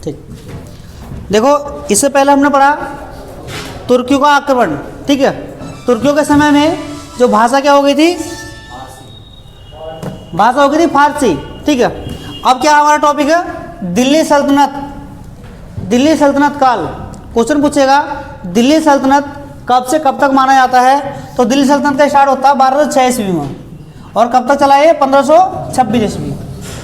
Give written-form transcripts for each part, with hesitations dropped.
ठीक, देखो इससे पहले हमने पढ़ा तुर्कियों का आक्रमण, ठीक है। तुर्कियों के समय में जो भाषा क्या हो गई थी, भाषा हो गई थी फारसी, ठीक है। अब क्या हमारा टॉपिक है, दिल्ली सल्तनत, दिल्ली सल्तनत काल। क्वेश्चन पूछेगा दिल्ली सल्तनत कब से कब तक माना जाता है, तो दिल्ली सल्तनत का स्टार्ट होता है 1206 ईस्वी में और कब तक चला है 1526 ईस्वी।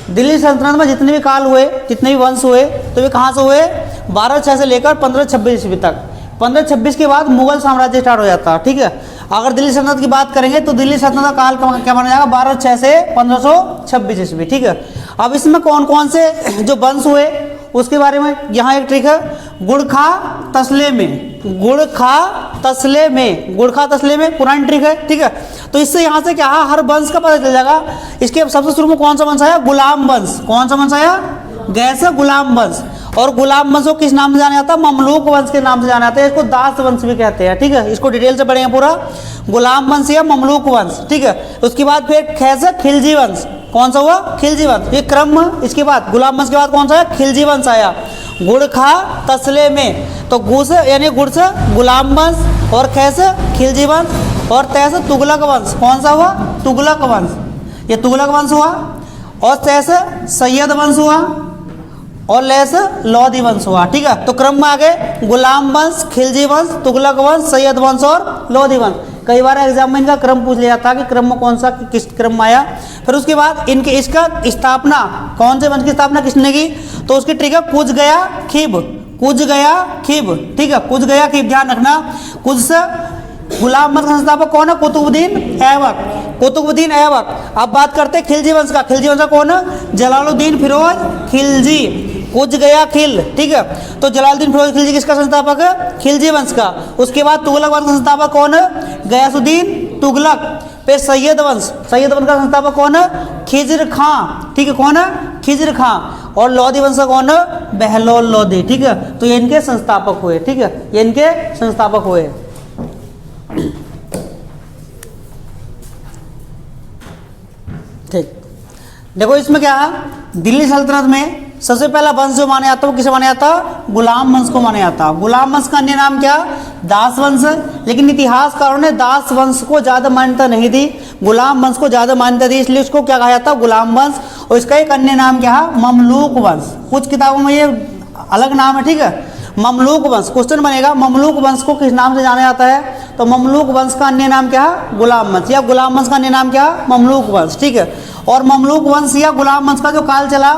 दिल्ली सल्तनत में जितने भी काल हुए, जितने भी वंश हुए, तो वे कहाँ से हुए, 1206 से लेकर 1526 ईस्वी तक। 1526 के बाद मुगल साम्राज्य स्टार्ट हो जाता है, ठीक है। अगर दिल्ली सल्तनत की बात करेंगे तो दिल्ली सल्तनत का काल क्या माना जाएगा, 1206 से 1526 ईस्वी, ठीक है। अब इसमें कौन कौन से जो वंश हुए उसके बारे में यहाँ एक ट्रिक है, गुड़खा तसले में, गुड़खा तसले में, गुड़खा तसले में पुरानी ट्रिक है, ठीक है। तो इससे यहाँ से क्या है, हर वंश का पता चल जाएगा। इसके सबसे शुरू में कौन सा वंश आया, गुलाम वंश। कौन सा वंश आया, गैस गुलाम वंश। और गुलाम वंश को किस नाम से जाना जाता है, ममलूक वंश के नाम से जाना जाता है। इसको दास वंश भी कहते हैं, ठीक है। इसको डिटेल से पढ़ेंगे पूरा, गुलाम वंश या ममलूक वंश, ठीक है। उसके बाद फिर खैज़र खिलजी वंश। कौन सा हुआ, खिलजी वंश, ये क्रम। इसके बाद गुलाम वंश के बाद कौन सा है, खिलजी वंश आया। गुड़खा तसले में, तो गुस यानी गुड़ से गुलाम वंश, और खे से खिलजी वंश, और तय से तुगलक वंश। कौन सा हुआ, तुगलक वंश, ये तुगलक वंश हुआ। और तय से सैयद वंश हुआ, और लय से लोधी वंश हुआ, ठीक है। तो क्रम में आ गए गुलाम वंश, खिलजी वंश, तुगलक वंश, सैयद वंश और लोधी वंश। कई बार एग्जाम में इनका क्रम पूछ लिया था कि क्रम में कौन सा किस क्रम में आया। फिर उसके बाद इनके इसका स्थापना, कौन से वंश की स्थापना किसने की, तो उसकी ट्रिक है कुछ गया खिब, कुछ गया खिब, ठीक है। कुछ गया खिब, ध्यान रखना। कुछ से गुलाम वंश का संस्थापक कौन है, कुतुबुद्दीन ऐबक, कुतुबुद्दीन ऐबक। अब बात करते हैं खिलजी वंश का। खिलजी वंश का कौन है, जलालुद्दीन फिरोज खिलजी, कुछ गया खिल, ठीक है। तो जलालुद्दीन फिरोज खिलजी किसका संस्थापक है, खिलजी वंश का। उसके बाद तुगलक वंश का संस्थापक कौन है, गयासुद्दीन तुगलक। फिर सैयद वंश, सैयद वंश का संस्थापक कौन है, खिज्र खां, ठीक है। कौन है, खिज्र खां। और लोधी वंश का कौन है, बहलोल लोधी, ठीक है। तो ये इनके संस्थापक हुए, ठीक है, ये इनके संस्थापक हुए। ठीक, देखो इसमें क्या है, दिल्ली सल्तनत में सबसे पहला वंश जो माना जाता है वो किसे माना जाता है, गुलाम वंश को माना जाता है। गुलाम वंश का अन्य नाम क्या, दास वंश है। लेकिन इतिहासकारों ने दास वंश को ज़्यादा मान्यता नहीं दी, गुलाम वंश को ज़्यादा मान्यता दी, इसलिए उसको क्या कहा जाता है, गुलाम वंश। और इसका एक अन्य नाम क्या है, ममलूक वंश। कुछ किताबों में ये अलग नाम है, ठीक है, ममलूक वंश। क्वेश्चन बनेगा ममलूक वंश को किस नाम से जाना जाता है, तो ममलूक वंश का अन्य नाम क्या है, गुलाम वंश, या गुलाम वंश का अन्य नाम क्या है, ममलूक वंश, ठीक है। और ममलूक वंश या गुलाम वंश का जो काल चला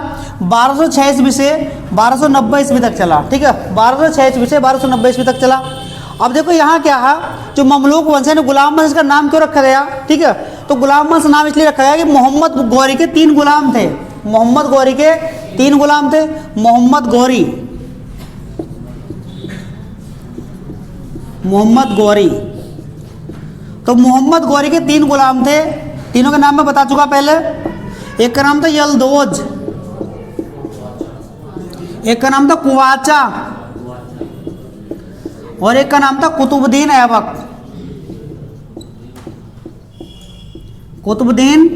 1206 ईस्वी से 1290 ईस्वी तक चला, ठीक है। 1206 ईस्वी से 1290 ईस्वी तक चला। अब देखो यहाँ क्या है, जो ममलूक वंश है, गुलाम वंश का नाम क्यों रखा गया, ठीक है। तो गुलाम वंश नाम इसलिए रखा गया कि मोहम्मद गौरी के 3 गुलाम थे, मोहम्मद गौरी के 3 गुलाम थे। मोहम्मद गौरी, मोहम्मद गौरी, तो मोहम्मद गौरी के 3 गुलाम थे। तीनों के नाम मैं बता चुका पहले। एक का नाम था यलदोज, एक का नाम था कुवाचा, और एक का नाम था कुतुबुद्दीन ऐबक, कुतुबुद्दीन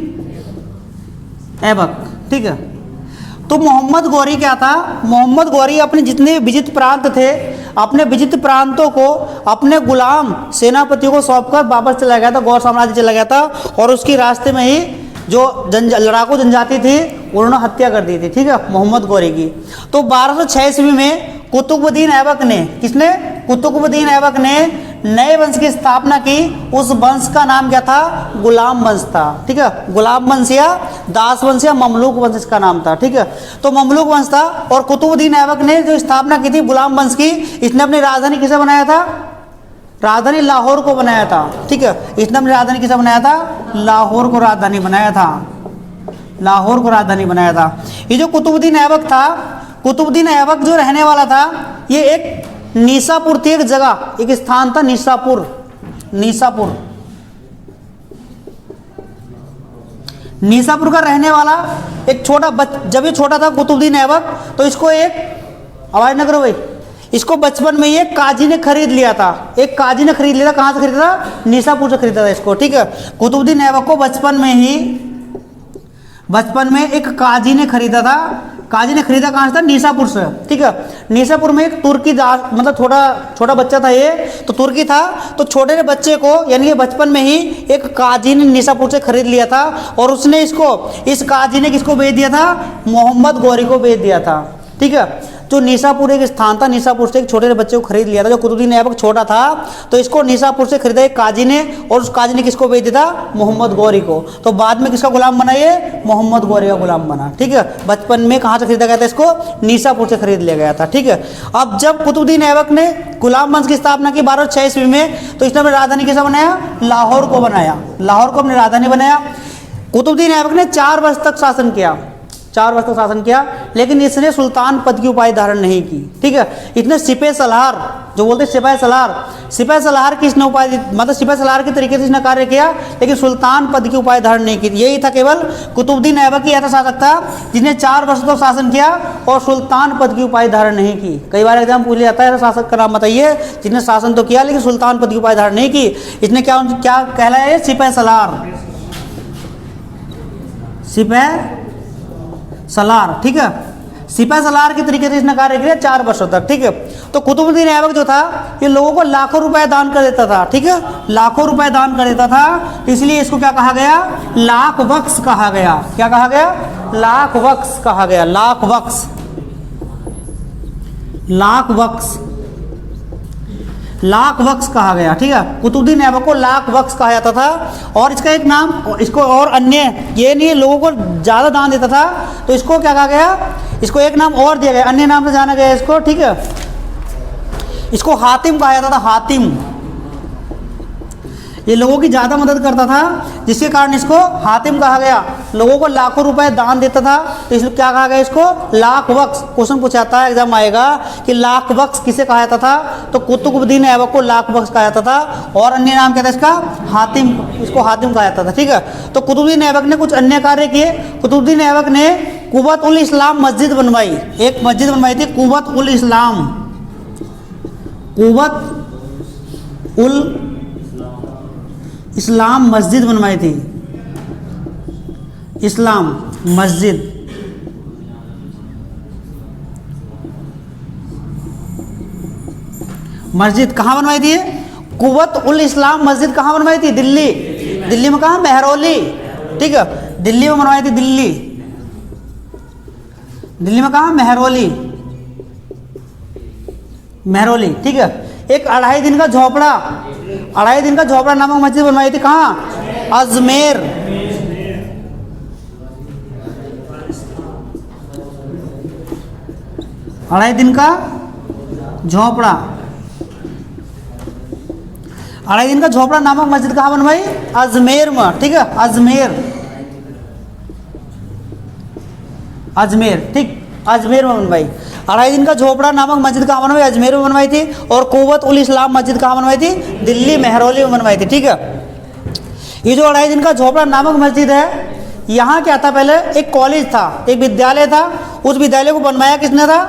ऐबक, ठीक है। तो मोहम्मद गौरी क्या था, मोहम्मद गौरी अपने जितने विजित प्रांत थे, अपने विजित प्रांतों को अपने गुलाम सेनापतियों को सौंपकर वापस चला गया था, गौर साम्राज्य चला गया था। और उसकी रास्ते में ही जो लड़ाकू जनजाति थी उन्होंने हत्या कर दी थी, ठीक है, मोहम्मद गौरी की। तो 1206 ईस्वी में कुतुबुद्दीन ऐबक ने, किसने, कुतुबुद्दीन ऐबक ने नए वंश की स्थापना की। उस वंश का नाम क्या था, गुलाम वंश था, ठीक है। गुलाम वंश या दास वंश या ममलूक वंश इसका नाम था, ठीक है। तो ममलूक वंश था। और कुतुबुद्दीन ऐबक ने जो स्थापना की थी गुलाम वंश की, इसने अपनी राजधानी किसे बनाया था, राजधानी लाहौर को बनाया था, ठीक है। इसने अपनी राजधानी किसे बनाया था, लाहौर को राजधानी बनाया था, लाहौर को राजधानी बनाया था। ये जो कुतुबुद्दीन ऐबक था, कुतुबुद्दीन ऐबक जो रहने वाला था, ये एक निसापुर थी, एक जगह, एक स्थान था निसापुर, निसापुर, निसापुर का रहने वाला एक छोटा जब ये छोटा था कुतुबुद्दीन ऐबक, तो इसको एक, आवाज न करो भाई, इसको बचपन में एक काजी ने खरीद लिया था, एक काजी ने खरीद लिया था। कहाँ से खरीदा था, निसापुर से खरीदा था इसको, ठीक है। कुतुबुद्दीन ऐबक को बचपन में एक काजी ने खरीदा था। काजी ने खरीदा कहाँ से था? निशापुर से, ठीक है। निशापुर में एक तुर्की मतलब छोटा बच्चा था ये, तो तुर्की था, तो छोटे बच्चे को यानी कि बचपन में ही एक काजी ने निशापुर से खरीद लिया था, और उसने इस काजी ने किसको बेच दिया था? मोहम्मद गौरी को बेच दिया था, ठीक है। जो निशापुर एक स्थान था, निशापुर से एक छोटे से बच्चे को खरीद लिया था, जो कुतुबुद्दीन ऐबक छोटा था, तो इसको निशापुर से खरीदा एक काजी ने, और उस काजी ने किसको बेच दिया था? मोहम्मद गौरी को। तो बाद में किसका गुलाम बना ये? मोहम्मद गौरी का गुलाम बना, ठीक है। बचपन में कहाँ से खरीदा गया था इसको? निशापुर से खरीद लिया गया था, ठीक है। अब जब कुतुबुद्दीन ऐबक ने गुलाम वंश की स्थापना की 1206 ईस्वी में, तो इसने अपनी राजधानी कैसा बनाया? लाहौर को बनाया, लाहौर को अपनी राजधानी बनाया। कुतुबुद्दीन ऐबक ने 4 वर्ष तक शासन किया, 4 वर्ष तक शासन किया, लेकिन इसने सुल्तान पद की उपाधि धारण नहीं की, ठीक है। इसने सिपह सलार, जो बोलते सिपाही सलार की इसने उपाधि, मतलब सिपाही सलार के तरीके से इसने कार्य किया, लेकिन सुल्तान पद की उपाधि धारण नहीं की। यही था केवल कुतुबुद्दीन ऐबक ही ऐसा शासक था जिसने 4 वर्ष तक शासन किया और सुल्तान पद की उपाधि धारण नहीं की। कई बार एग्जाम पूछ लिया जाता है, शासक का नाम बताइए जिसने शासन तो किया लेकिन सुल्तान पद की उपाधि धारण नहीं की। इसने क्या कहलाया? सिपह सलार, ठीक है। सिपह सलार के तरीके से इसने कार्य किया 4 वर्षों तक, ठीक है। तो कुतुबुद्दीन ऐबक जो था ये लोगों को लाखों रुपए दान कर देता था, ठीक है, लाखों रुपए दान कर देता था, इसलिए इसको क्या कहा गया? लाख बख्श कहा गया। क्या कहा गया? लाख बख्श कहा गया, लाख बख्श, लाख बख्श, लाख बख्श कहा गया, ठीक है। कुतुबुद्दीन ऐबक को लाख बख्श कहा जाता था। और इसका एक नाम, इसको और अन्य, ये नहीं लोगों को ज़्यादा दान देता था, तो इसको क्या कहा गया? इसको एक नाम और दिया गया, अन्य नाम से जाना गया इसको, ठीक है। इसको हातिम कहा जाता था, हातिम। ये लोगों की ज़्यादा मदद करता था, जिसके कारण इसको हातिम कहा गया। लोगों को लाखों रुपए दान देता था, तो इसलिए क्या कहा गया इसको? लाख बख्श। क्वेश्चन पूछाता है, एग्जाम आएगा कि लाख बख्श किसे कहा जाता था? तो कुतुबुद्दीन ऐबक को लाख बख्श कहा जाता था, और अन्य नाम क्या था इसका? हातिम, इसको हातिम कहा जाता था, ठीक है। तो कुतुबुद्दीन ऐबक ने कुछ अन्य कार्य किए। कुतुबुद्दीन ऐबक ने कुव्वत उल इस्लाम मस्जिद बनवाई, एक मस्जिद बनवाई थी कुव्वत उल इस्लाम, कुव्वत उल इस्लाम मस्जिद बनवाई थी, इस्लाम मस्जिद। मस्जिद कहाँ बनवाई थी? कुव्वत उल इस्लाम मस्जिद कहाँ बनवाई थी? दिल्ली। दिल्ली में कहाँ? महरौली, ठीक है, दिल्ली में बनवाई थी, दिल्ली। दिल्ली में कहाँ? महरौली, महरौली, ठीक है। एक 2.5 दिन का झोपड़ा, 2.5 दिन का झोपड़ा नामक मस्जिद बनवाई थी कहाँ? अजमेर। अढ़ाई दिन का झोपड़ा, 2.5 दिन का झोपड़ा नामक मस्जिद कहाँ बनवाई? अजमेर में, ठीक है, अजमेर, अजमेर, ठीक, अजमेर में बनवाई। 2.5 दिन का झोपड़ा नामक मस्जिद कहाँ बनवाई? अजमेर में बनवाई थी। और कुव्वत उल इस्लाम मस्जिद कहाँ बनवाई थी? दिल्ली महरौली में बनवाई थी, ठीक है। ये जो 2.5 दिन का झोपड़ा नामक मस्जिद है, यहाँ क्या था? पहले एक कॉलेज था, एक विद्यालय था, उस विद्यालय को बनवाया किसने था?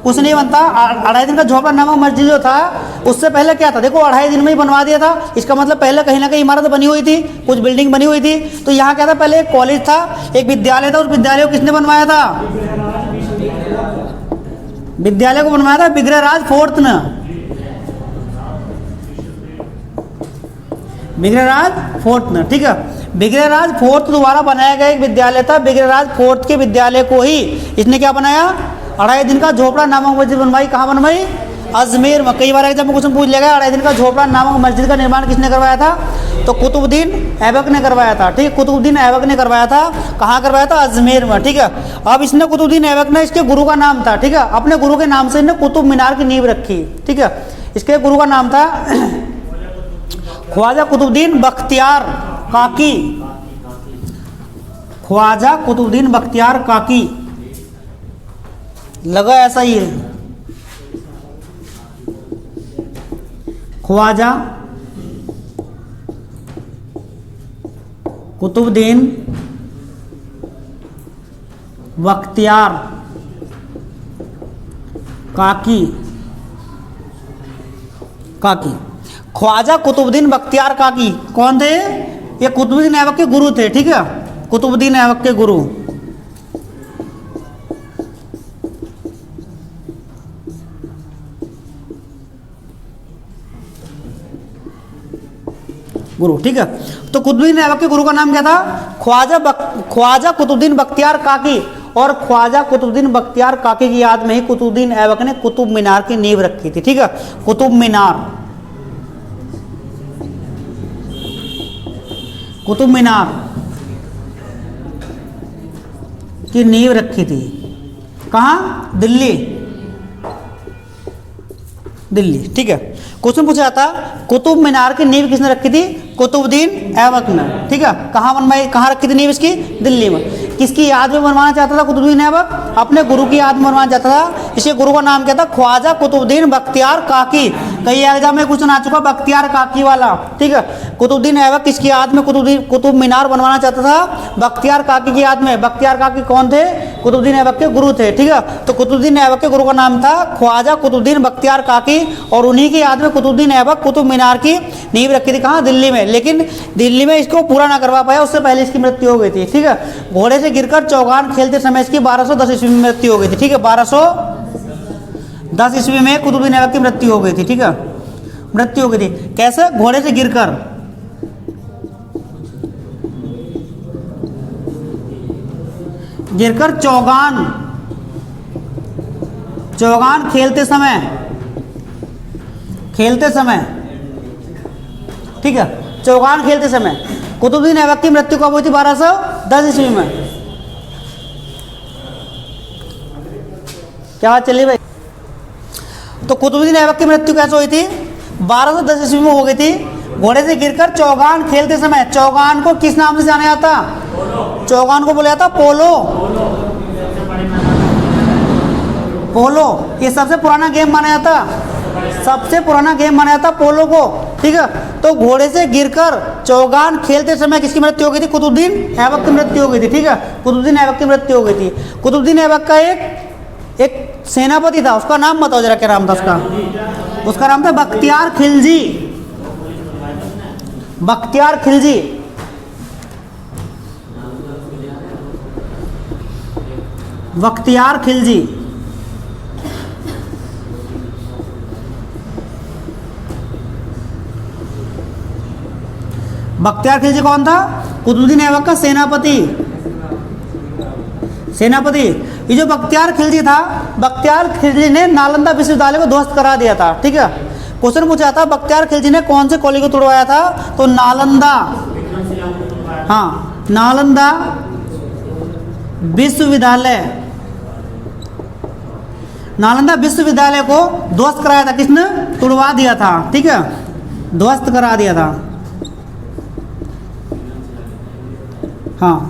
कुछ नहीं बनता। 2.5 दिन का झोपड़ा नामक मस्जिद जो था, उससे पहले क्या था? देखो 2.5 दिन में ही बनवा दिया था, इसका मतलब पहले कहीं ना कहीं इमारत बनी हुई थी, कुछ बिल्डिंग बनी हुई थी। तो यहाँ क्या था? पहले एक कॉलेज था, एक विद्यालय था, उस विद्यालय को किसने बनवाया था? विद्यालय को बनवाया था बिग्रहराज फोर्थ ने, बिग्रहराज फोर्थ ने, ठीक है। बिग्रहराज फोर्थ द्वारा बनाया गया एक विद्यालय था, बिग्रहराज फोर्थ के विद्यालय को ही इसने क्या बनाया? 2.5 दिन का झोपड़ा नामक मस्जिद बनवाई। कहाँ बनवाई? अजमेर में। कई बार एग्जाम में क्वेश्चन पूछ लेगा 2.5 दिन का झोपड़ा नामक मस्जिद का निर्माण किसने करवाया था? तो कुतुबुद्दीन ऐबक ने करवाया था, ठीक है, कुतुबुद्दीन ऐबक ने करवाया था। कहाँ करवाया था? अजमेर में, ठीक है। अब इसने कुतुबुद्दीन ऐबक ने, इसके गुरु का नाम था, ठीक है, अपने गुरु के नाम से इसने कुतुब मीनार की नींव रखी, ठीक है। इसके गुरु का नाम था ख्वाजा कुतुबुद्दीन बख्तियार काकी, ख्वाजा कुतुबुद्दीन बख्तियार काकी, लगा ऐसा ही है, ख्वाजा कुतुबुद्दीन बख्तियार काकी, काकी, ख्वाजा कुतुबुद्दीन बख्तियार काकी कौन थे? ये कुतुबुद्दीन ऐबक के गुरु थे, ठीक है, कुतुबुद्दीन ऐबक के गुरु, गुरु, ठीक है। तो कुतुबुद्दीन ऐबक के गुरु का नाम क्या था? ख्वाजा कुतुबुद्दीन बख्तियार काकी। और ख्वाजा कुतुबुद्दीन बख्तियार काकी की याद में ही कुतुबुद्दीन ऐबक ने कुतुब मीनार की नींव रखी थी, ठीक है। कुतुब मीनार की नींव रखी थी। कहाँ? दिल्ली, ठीक है। क्वेश्चन पूछा जाता कुतुब मीनार की नींव किसने रखी थी? कुतुबुद्दीन ऐबक ने, ठीक है। कहाँ रखी थी नींव इसकी? दिल्ली में। किसकी याद में बनवाना चाहता था कुतुबुद्दीन ऐबक? अपने गुरु की याद में बनवाना चाहता था। इसके गुरु का नाम क्या था? ख्वाजा कुतुबुद्दीन बख्तियार काकी। कई एग्जाम में क्वेश्चन आ चुका बख्तियार काकी वाला, ठीक है। कुतुबुद्दीन ऐबक किसकी याद में कुतुब मीनार बनवाना चाहता था? बख्तियार काकी की याद में। बख्तियार काकी कौन थे? कुतुबुद्दीन ऐबक के गुरु थे, ठीक है। तो कुतुबुद्दीन ऐबक के गुरु का नाम था ख्वाजा कुतुबुद्दीन बख्तियार काकी, और उन्हीं की याद में कुतुबुद्दीन ऐबक कुतुब मीनार की नींव रखी थी। कहाँ? दिल्ली में। लेकिन दिल्ली में इसको पूरा ना करवा पाया, उससे पहले इसकी मृत्यु हो गई थी, ठीक है। घोड़े से गिरकर चौगान खेलते समय इसकी 1210 ईस्वी में मृत्यु हो गई थी, ठीक है। 1210 ईस्वी में कुतुबुद्दीन ऐबक की मृत्यु हो गई थी, ठीक है। मृत्यु हो गई थी कैसे? घोड़े से गिरकर। चौगान खेलते समय, ठीक है। चौगान खेलते समय कुतुबुद्दीन ऐबक की मृत्यु कब हुई थी? 1210 ईस्वी में। क्या बात चली भाई? तो कुतुबुद्दीन ऐबक की मृत्यु कैसे हुई थी? 1210 ईस्वी में हो गई थी। घोड़े से गिरकर चौगान खेलते समय। चौगान को किस नाम से जाना जाता? चौगान को बोला जाता पोलो। ये सबसे पुराना गेम माना जाता, पोलो को, ठीक है। तो घोड़े से गिरकर चौगान खेलते समय किसकी मृत्यु हो गई थी? कुतुबुद्दीन ऐबक की मृत्यु हो गई थी, ठीक है। कुतुबुद्दीन ऐबक की मृत्यु हो गई थी। कुतुबुद्दीन ऐबक का एक सेनापति था, उसका नाम बताओ जरा, क्या नाम था उसका नाम था बख्तियार खिलजी। बख्तियार खिलजी। बख्तियार खिलजी कौन था? कुतुबुद्दीन ऐबक का सेनापति। ये जो बख्तियार खिलजी था, बख्तियार खिलजी ने नालंदा विश्वविद्यालय को ध्वस्त करा दिया था, ठीक है। क्वेश्चन पूछा था बख्तियार खिलजी ने कौन से कॉलेज को तुड़वाया था? तो नालंदा विश्वविद्यालय को ध्वस्त कराया था। किसने? तुड़वा दिया था, ठीक है। ध्वस्त करा दिया था,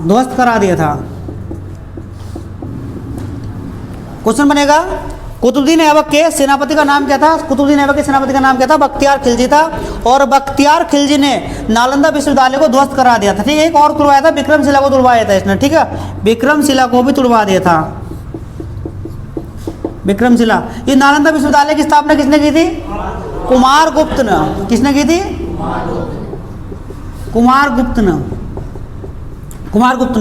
ध्वस्त करा दिया था। क्वेश्चन बनेगा कुतुबुद्दीन ऐबक के सेनापति का नाम क्या था? कुतुबुद्दीन ऐबक के सेनापति का नाम क्या था? बख्तियार खिलजी था। और बख्तियार खिलजी ने नालंदा विश्वविद्यालय को ध्वस्त करा दिया था, ठीक है। एक और तुड़वाया था, विक्रमशिला को तुड़वाया था इसने, ठीक है। विक्रमशिला को भी तुड़वा दिया था। विक्रमशिला। ये नालंदा विश्वविद्यालय की स्थापना किसने की थी? कुमारगुप्त ने। किसने की थी? कुमारगुप्त ने।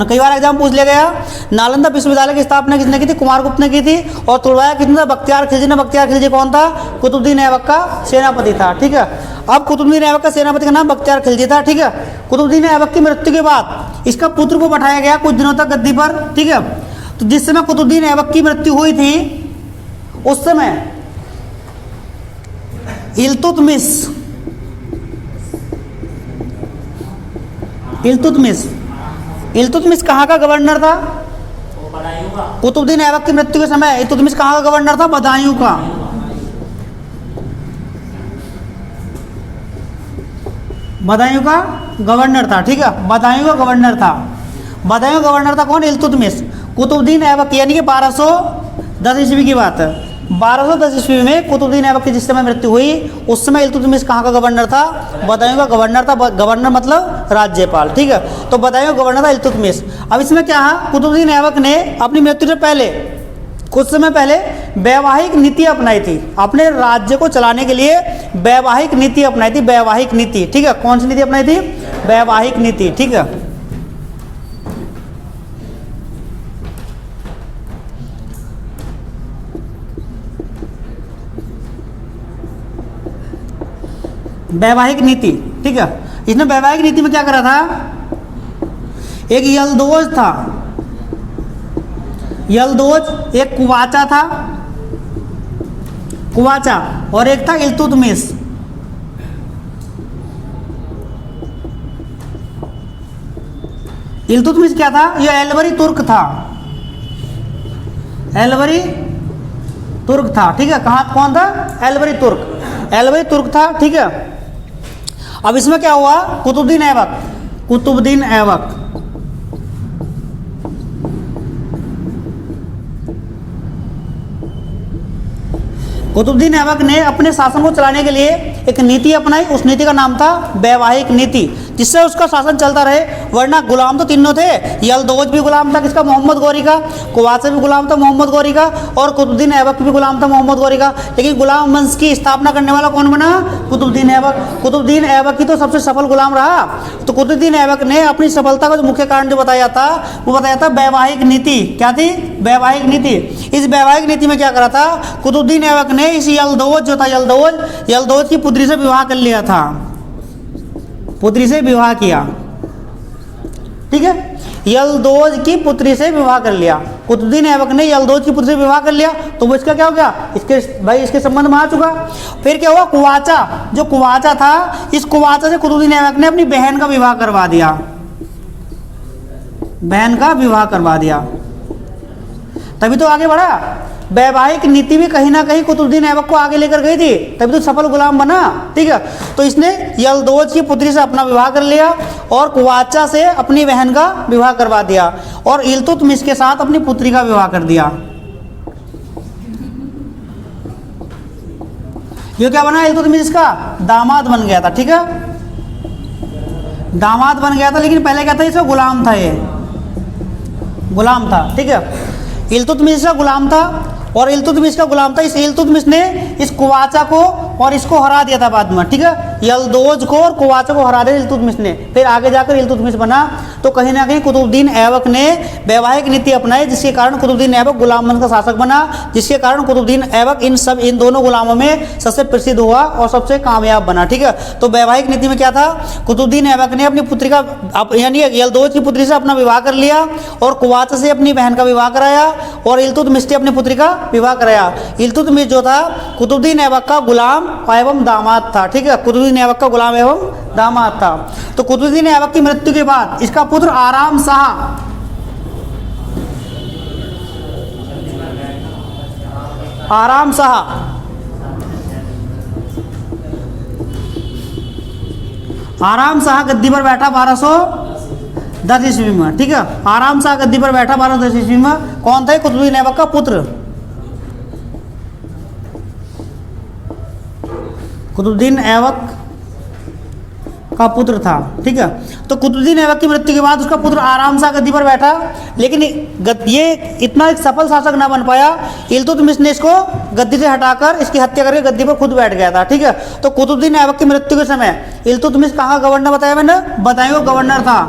कई बार एग्जाम पूछ लिया गया, नालंदा विश्वविद्यालय की स्थापना किसने की थी? कुमारगुप्त ने की थी। और तुड़वाया किसने था? बख्तियार खिलजी ने। बख्तियार खिलजी कौन था? कुतुबुद्दीन ऐबक का सेनापति था, ठीक है। अब कुतुबुद्दीन ऐबक का सेनापति का नाम बख्तियार खिलजी था, ठीक है। कुतुबुद्दीन ऐबक की मृत्यु के बाद इसका पुत्र को बैठाया गया कुछ दिनों तक गद्दी पर, ठीक है। तो जिस समय कुतुबुद्दीन ऐबक की मृत्यु हुई थी, उस समय इल्तुतमिश कहाँ का गवर्नर था? कुतुबुद्दीन ऐबक की मृत्यु के समय इल्तुतमिश कहाँ का गवर्नर था? बदायूं का। गवर्नर था, ठीक है। बदायूं का गवर्नर था कौन? इल्तुतमिश। कुतुबुद्दीन ऐबक यानी कि 1210 ईस्वी की बात है। 1210 ईस्वी में कुतुबुद्दीन ऐबक की जिस समय मृत्यु हुई, उस समय इल्तुतमिश कहाँ का गवर्नर था? बदायूं का गवर्नर था। गवर्नर मतलब राज्यपाल, ठीक है। तो बदायूं का गवर्नर था इल्तुतमिश। अब इसमें क्या है, कुतुबुद्दीन ऐबक ने अपनी मृत्यु से पहले कुछ समय पहले वैवाहिक नीति अपनाई थी। अपने राज्य को चलाने के लिए वैवाहिक नीति अपनाई थी। वैवाहिक नीति, ठीक है। कौन सी नीति अपनाई थी? वैवाहिक नीति, ठीक है। वैवाहिक नीति, ठीक है। इसने वैवाहिक नीति में क्या करा था, एक यल्दोज था, यल्दोज, एक कुवाचा था, कुवाचा, और एक था इल्तुतमिश। इल्तुतमिश क्या था, ये एलवरी तुर्क था, एलवरी तुर्क था, ठीक है। कहाँ कौन था, एलवरी तुर्क, एलवरी तुर्क था, ठीक है। अब इसमें क्या हुआ, कुतुबुद्दीन ऐबक, कुतुबुद्दीन ऐबक, कुतुबुद्दीन ऐबक ने अपने शासन को चलाने के लिए एक नीति अपनाई, उस नीति का नाम था वैवाहिक नीति, जिससे उसका शासन चलता रहे। वरना गुलाम तो तीनों थे, यल्दोज भी गुलाम था किसका, मोहम्मद गौरी का, कुवाचा भी गुलाम था मोहम्मद गौरी का, और कुतुबुद्दीन ऐबक भी गुलाम था मोहम्मद गौरी का। लेकिन गुलाम वंश की स्थापना करने वाला कौन बना, कुतुबुद्दीन ऐबक। कुतुबुद्दीन ऐबक ही तो सबसे सफल गुलाम रहा। तो कुतुबुद्दीन ऐबक ने अपनी सफलता का जो मुख्य कारण जो बताया था, वो बताया था वैवाहिक नीति। क्या थी, वैवाहिक नीति। इस वैवाहिक नीति में क्या करा था, कुतुबुद्दीन ऐबक ने इस यल्दोज जो था, यल्दोज की पुत्री से विवाह कर लिया था, पुत्री से विवाह किया, ठीक है। यल्दोज की पुत्री से विवाह कर लिया, कुतुबुद्दीन ऐबक ने यल्दोज की पुत्री से विवाह कर लिया, तो वो इसका क्या हो गया, इसके भाई इसके संबंध में आ चुका। फिर क्या हुआ, कुवाचा, जो कुवाचा था, इस कुवाचा से कुतुबुद्दीन ऐबक ने अपनी बहन का विवाह करवा दिया, बहन का विवाह करवा दिया, तभी तो आगे बढ़ा। वैवाहिक नीति भी कहीं ना कहीं कुतुबुद्दीन ऐबक को आगे लेकर गई थी, तभी तो सफल गुलाम बना, ठीक है। तो इसने यल्दोज की पुत्री से अपना विवाह कर लिया और कुवाचा से अपनी बहन का विवाह करवा दिया, और इल्तुतमिश के साथ अपनी पुत्री का विवाह कर दिया। ये क्या बना, इल्तुतमिश का दामाद बन गया था, ठीक है, दामाद बन गया था। लेकिन पहले क्या था, इसका गुलाम था, ये गुलाम था, ठीक है। इल्तुतमिश का गुलाम था, और इल्तुतमिश का गुलाम था। इस इल्तुतमिश ने इस कुवाचा को और इसको हरा दिया था बाद में, ठीक है, यल्दोज को और कुवाचा को हरा दिया इल्तुतमिश ने। फिर आगे जाकर इल्तुतमिश बना। तो कहीं ना कहीं कुतुबुद्दीन ऐबक ने वैवाहिक नीति अपनाई, जिसके कारण कुतुबुद्दीन ऐबक गुलाम वंश का शासक बना, जिसके कारण कुतुबुद्दीन ऐबक इन दोनों गुलामों में सबसे प्रसिद्ध हुआ और सबसे कामयाब बना, ठीक है। तो वैवाहिक नीति में क्या था, कुतुबुद्दीन ऐबक ने अपनी पुत्री का यानी यल्दोज की पुत्री से अपना विवाह कर लिया, और कुवाचा से अपनी बहन का विवाह कराया, और इल्तुतमिश से अपनी पुत्री का विवाह कराया। इल्तुतमिश जो था कुतुबुद्दीन ऐबक का गुलाम एवं दामाद था, ठीक है, कुतुबुद्दीन ऐबक का गुलाम एवं दामाद था। तो कुतुबुद्दीन ऐबक की मृत्यु के बाद इसका पुत्र आराम शाह, आराम शाह, आराम शाह गद्दी पर बैठा 1210 ईस्वी में, ठीक है। आराम शाह गद्दी पर बैठा 1210 ईस्वी में। कौन था, कुतुबुद्दीन ऐबक का पुत्र, कुतुबुद्दीन ऐबक का पुत्र था, ठीक है। तो कुतुबुद्दीन ऐबक की मृत्यु के बाद उसका पुत्र आराम शाह गद्दी पर बैठा, लेकिन ये इतना एक सफल शासक ना बन पाया। इल्तुतमिश ने इसको गद्दी से हटाकर इसकी हत्या करके गद्दी पर खुद बैठ गया था, ठीक है। तो कुतुबुद्दीन ऐबक की मृत्यु के समय इल्तुतमिश कहाँ गवर्नर बताया मैंने, बताया गवर्नर था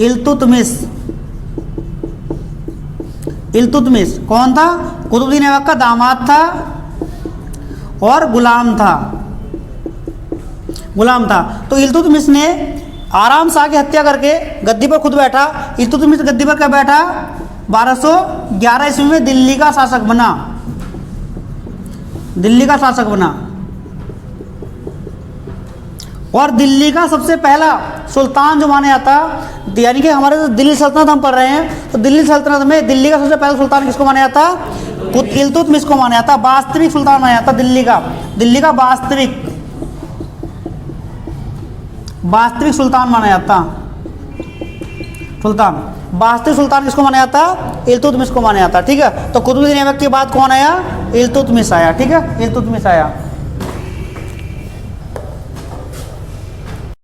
इल्तुतमिश। इल्तुतमिश कौन था, कुतुबुद्दीन ऐबक का दामाद था और गुलाम था, गुलाम था। तो इल्तुतमिश ने आराम शाह की हत्या करके गद्दी पर खुद बैठा। इल्तुतमिश गद्दी पर क्या बैठा, 1211 ईस्वी में दिल्ली का शासक बना, दिल्ली का शासक बना, और दिल्ली का सबसे पहला सुल्तान जो माना जाता, यानी कि हमारे जो दिल्ली सल्तनत हम पढ़ रहे हैं, तो दिल्ली सल्तनत में दिल्ली का सबसे पहला सुल्तान किसको माना जाता, इल्तुतमिश को माना जाता। वास्तविक सुल्तान माना जाता दिल्ली का वास्तविक सुल्तान माना जाता, सुल्तान वास्तविक सुल्तान किसको माना जाता, इल्तुतमिश को माना जाता, ठीक है। तो कुतुबुद्दीन ऐबक के बाद कौन आया, इल्तुतमिश आया, ठीक है, इल्तुतमिश आया।